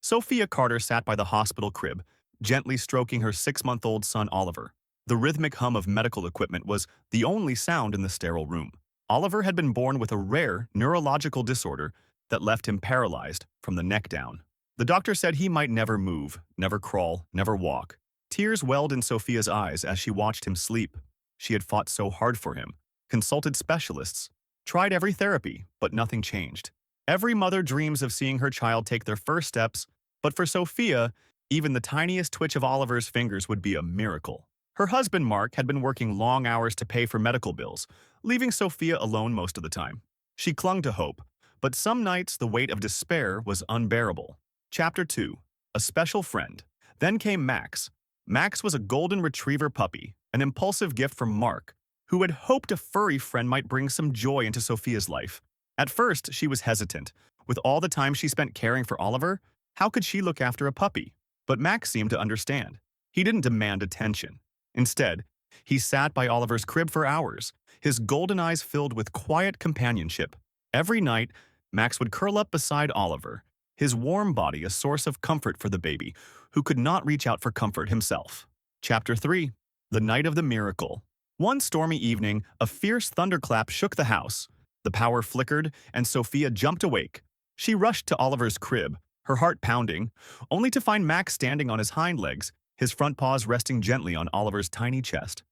Sophia Carter sat by the hospital crib, gently stroking her 6-month-old son Oliver. The rhythmic hum of medical equipment was the only sound in the sterile room. Oliver had been born with a rare neurological disorder that left him paralyzed from the neck down. The doctor said he might never move, never crawl, never walk. Tears welled in Sophia's eyes as she watched him sleep. She had fought so hard for him, consulted specialists, tried every therapy, but nothing changed. Every mother dreams of seeing her child take their first steps, but for Sophia, even the tiniest twitch of Oliver's fingers would be a miracle. Her husband, Mark, had been working long hours to pay for medical bills, leaving Sophia alone most of the time. She clung to hope, but some nights the weight of despair was unbearable. Chapter 2. A Special Friend. Then came Max. Max was a golden retriever puppy, an impulsive gift from Mark, who had hoped a furry friend might bring some joy into Sophia's life. At first, she was hesitant. With all the time she spent caring for Oliver, how could she look after a puppy? But Max seemed to understand. He didn't demand attention. Instead, he sat by Oliver's crib for hours, his golden eyes filled with quiet companionship. Every night, Max would curl up beside Oliver, his warm body a source of comfort for the baby, who could not reach out for comfort himself. Chapter 3. The Night of the Miracle. One stormy evening, a fierce thunderclap shook the house. The power flickered, and Sophia jumped awake. She rushed to Oliver's crib, her heart pounding, only to find Max standing on his hind legs, his front paws resting gently on Oliver's tiny chest.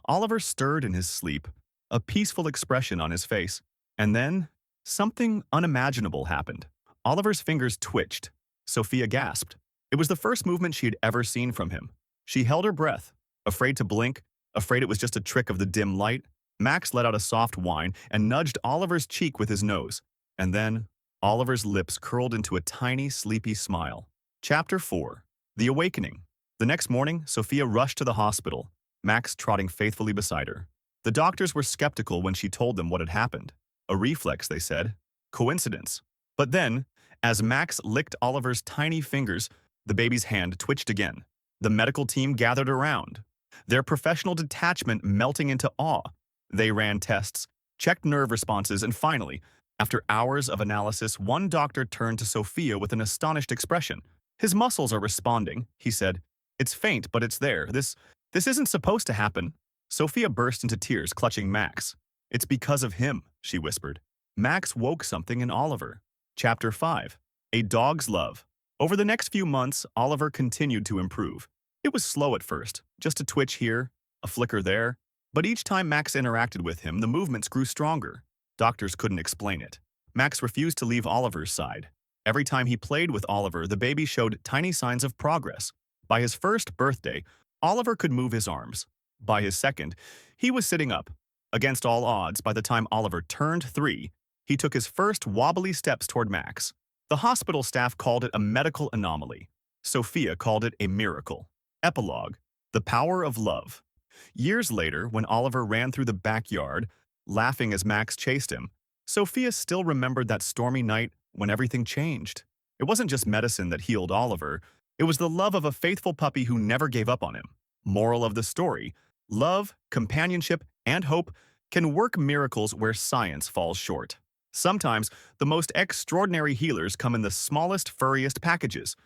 Oliver stirred in his sleep, a peaceful expression on his face. And then, something unimaginable happened. Oliver's fingers twitched. Sophia gasped. It was the first movement she had ever seen from him. She held her breath, afraid to blink, afraid it was just a trick of the dim light. Max let out a soft whine and nudged Oliver's cheek with his nose. And then, Oliver's lips curled into a tiny, sleepy smile. Chapter 4. The Awakening. The next morning, Sophia rushed to the hospital, Max trotting faithfully beside her. The doctors were skeptical when she told them what had happened. A reflex, they said. Coincidence. But then, as Max licked Oliver's tiny fingers, the baby's hand twitched again. The medical team gathered around, their professional detachment melting into awe. They ran tests, checked nerve responses, and finally, after hours of analysis, one doctor turned to Sophia with an astonished expression. "His muscles are responding," he said. "It's faint, but it's there. This isn't supposed to happen." Sophia burst into tears, clutching Max. "It's because of him," she whispered. Max woke something in Oliver. Chapter 5. A Dog's Love. Over the next few months, Oliver continued to improve. It was slow at first, just a twitch here, a flicker there, but each time Max interacted with him, the movements grew stronger. Doctors couldn't explain it. Max refused to leave Oliver's side. Every time he played with Oliver, the baby showed tiny signs of progress. By his first birthday, Oliver could move his arms. By his second, he was sitting up. Against all odds, by the time Oliver turned 3, he took his first wobbly steps toward Max. The hospital staff called it a medical anomaly. Sophia called it a miracle. Epilogue. The Power of Love. Years later, when Oliver ran through the backyard, laughing as Max chased him, Sophia still remembered that stormy night when everything changed. It wasn't just medicine that healed Oliver. It was the love of a faithful puppy who never gave up on him. Moral of the story: love, companionship, and hope can work miracles where science falls short. Sometimes, the most extraordinary healers come in the smallest, furriest packages.